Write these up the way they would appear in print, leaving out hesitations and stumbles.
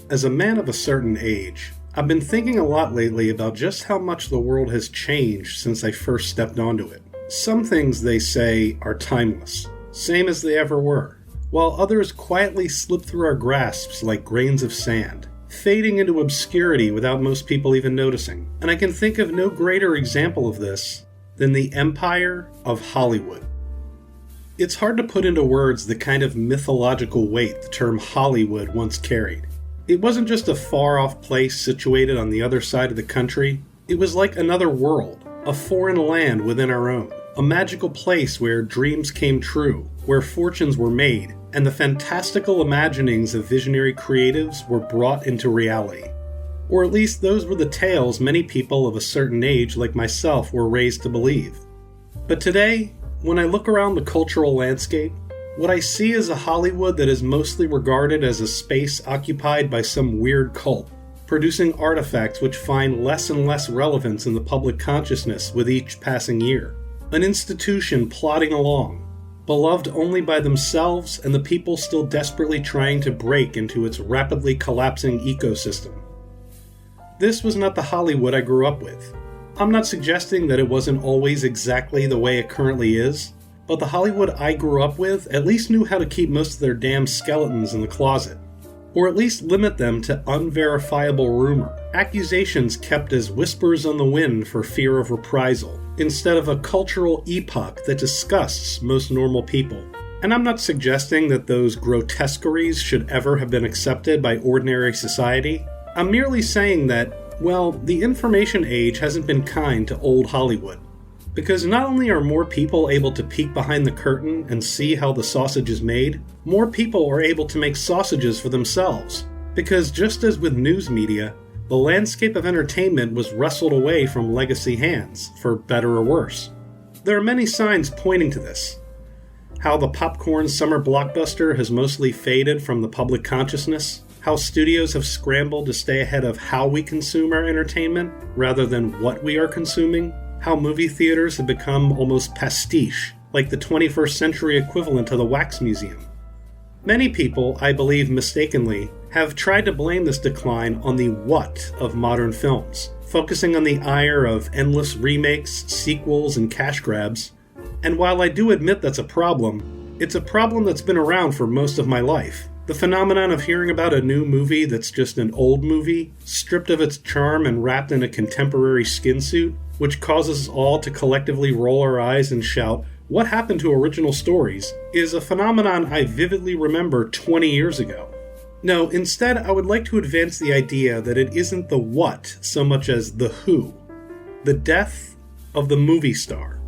As a man of a certain age, I've been thinking a lot lately about just how much the world has changed since I first stepped onto it. Some things, they say, are timeless, same as they ever were, while others quietly slip through our grasps like grains of sand, fading into obscurity without most people even noticing. And I can think of no greater example of this than the empire of Hollywood. It's hard to put into words the kind of mythological weight the term Hollywood once carried. It wasn't just a far-off place situated on the other side of the country. It was like another world, a foreign land within our own, a magical place where dreams came true, where fortunes were made, and the fantastical imaginings of visionary creatives were brought into reality. Or at least those were the tales many people of a certain age like myself were raised to believe. But today, when I look around the cultural landscape, what I see is a Hollywood that is mostly regarded as a space occupied by some weird cult, producing artifacts which find less and less relevance in the public consciousness with each passing year. An institution plodding along, beloved only by themselves and the people still desperately trying to break into its rapidly collapsing ecosystem. This was not the Hollywood I grew up with. I'm not suggesting that it wasn't always exactly the way it currently is, but the Hollywood I grew up with at least knew how to keep most of their damn skeletons in the closet, or at least limit them to unverifiable rumor, accusations kept as whispers on the wind for fear of reprisal, instead of a cultural epoch that disgusts most normal people. And I'm not suggesting that those grotesqueries should ever have been accepted by ordinary society. I'm merely saying that, well, the information age hasn't been kind to old Hollywood. Because not only are more people able to peek behind the curtain and see how the sausage is made, more people are able to make sausages for themselves. Because just as with news media, the landscape of entertainment was wrestled away from legacy hands, for better or worse. There are many signs pointing to this. How the popcorn summer blockbuster has mostly faded from the public consciousness, how studios have scrambled to stay ahead of how we consume our entertainment rather than what we are consuming, how movie theaters have become almost pastiche, like the 21st century equivalent to the Wax Museum. Many people, I believe mistakenly, have tried to blame this decline on the what of modern films, focusing on the ire of endless remakes, sequels, and cash grabs. And while I do admit that's a problem, it's a problem that's been around for most of my life. The phenomenon of hearing about a new movie that's just an old movie, stripped of its charm and wrapped in a contemporary skin suit, which causes us all to collectively roll our eyes and shout, "What happened to original stories?" is a phenomenon I vividly remember 20 years ago. No, instead I would like to advance the idea that it isn't the what so much as the who. The death of the movie star.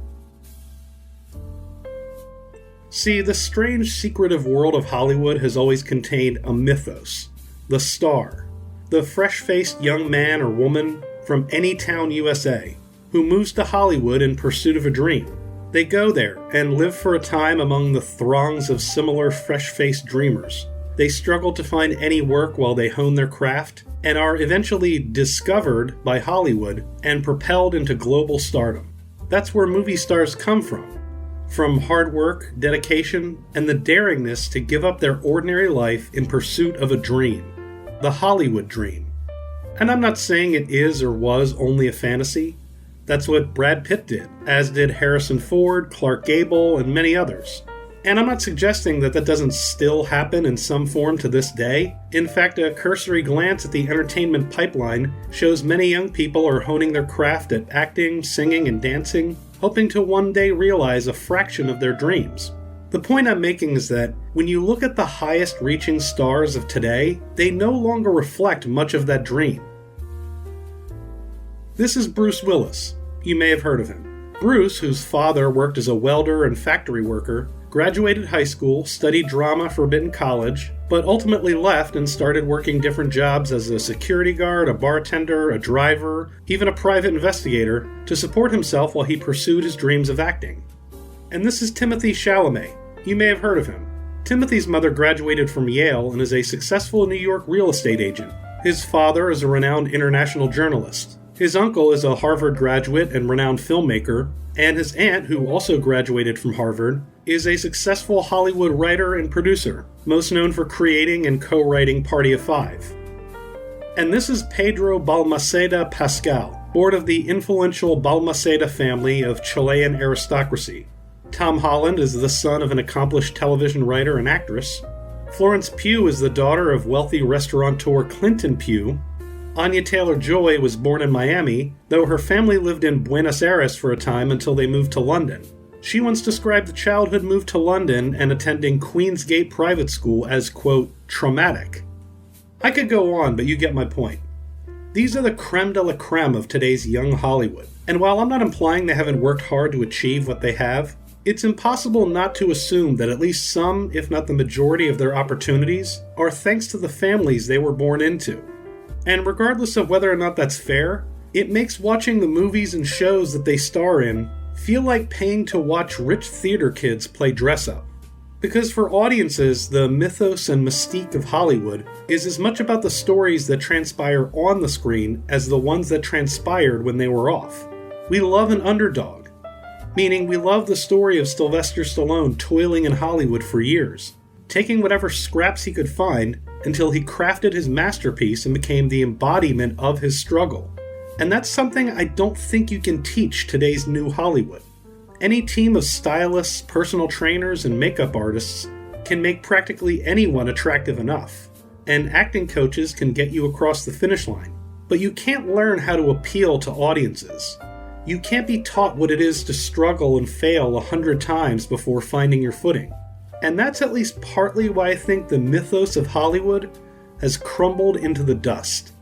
See, the strange, secretive world of Hollywood has always contained a mythos, the star, the fresh-faced young man or woman from any town USA, who moves to Hollywood in pursuit of a dream. They go there and live for a time among the throngs of similar fresh-faced dreamers. They struggle to find any work while they hone their craft, and are eventually discovered by Hollywood and propelled into global stardom. That's where movie stars come from hard work, dedication, and the daringness to give up their ordinary life in pursuit of a dream. The Hollywood dream. And I'm not saying it is or was only a fantasy. That's what Brad Pitt did, as did Harrison Ford, Clark Gable, and many others. And I'm not suggesting that doesn't still happen in some form to this day. In fact, a cursory glance at the entertainment pipeline shows many young people are honing their craft at acting, singing, and dancing, hoping to one day realize a fraction of their dreams. The point I'm making is that when you look at the highest reaching stars of today, they no longer reflect much of that dream. This is Bruce Willis. You may have heard of him. Bruce, whose father worked as a welder and factory worker, graduated high school, studied drama for a bit in college, but ultimately left and started working different jobs as a security guard, a bartender, a driver, even a private investigator, to support himself while he pursued his dreams of acting. And this is Timothée Chalamet. You may have heard of him. Timothy's mother graduated from Yale and is a successful New York real estate agent. His father is a renowned international journalist. His uncle is a Harvard graduate and renowned filmmaker, and his aunt, who also graduated from Harvard, is a successful Hollywood writer and producer, most known for creating and co-writing Party of Five. And this is Pedro Balmaceda Pascal, born of the influential Balmaceda family of Chilean aristocracy. Tom Holland is the son of an accomplished television writer and actress. Florence Pugh is the daughter of wealthy restaurateur Clinton Pugh. Anya Taylor-Joy was born in Miami, though her family lived in Buenos Aires for a time until they moved to London. She once described the childhood move to London and attending Queensgate Private School as, quote, traumatic. I could go on, but you get my point. These are the creme de la creme of today's young Hollywood. And while I'm not implying they haven't worked hard to achieve what they have, it's impossible not to assume that at least some, if not the majority of their opportunities, are thanks to the families they were born into. And regardless of whether or not that's fair, it makes watching the movies and shows that they star in feel like paying to watch rich theater kids play dress-up. Because for audiences, the mythos and mystique of Hollywood is as much about the stories that transpire on the screen as the ones that transpired when they were off. We love an underdog, meaning we love the story of Sylvester Stallone toiling in Hollywood for years, taking whatever scraps he could find until he crafted his masterpiece and became the embodiment of his struggle. And that's something I don't think you can teach today's new Hollywood. Any team of stylists, personal trainers, and makeup artists can make practically anyone attractive enough, and acting coaches can get you across the finish line. But you can't learn how to appeal to audiences. You can't be taught what it is to struggle and fail 100 times before finding your footing. And that's at least partly why I think the mythos of Hollywood has crumbled into the dust.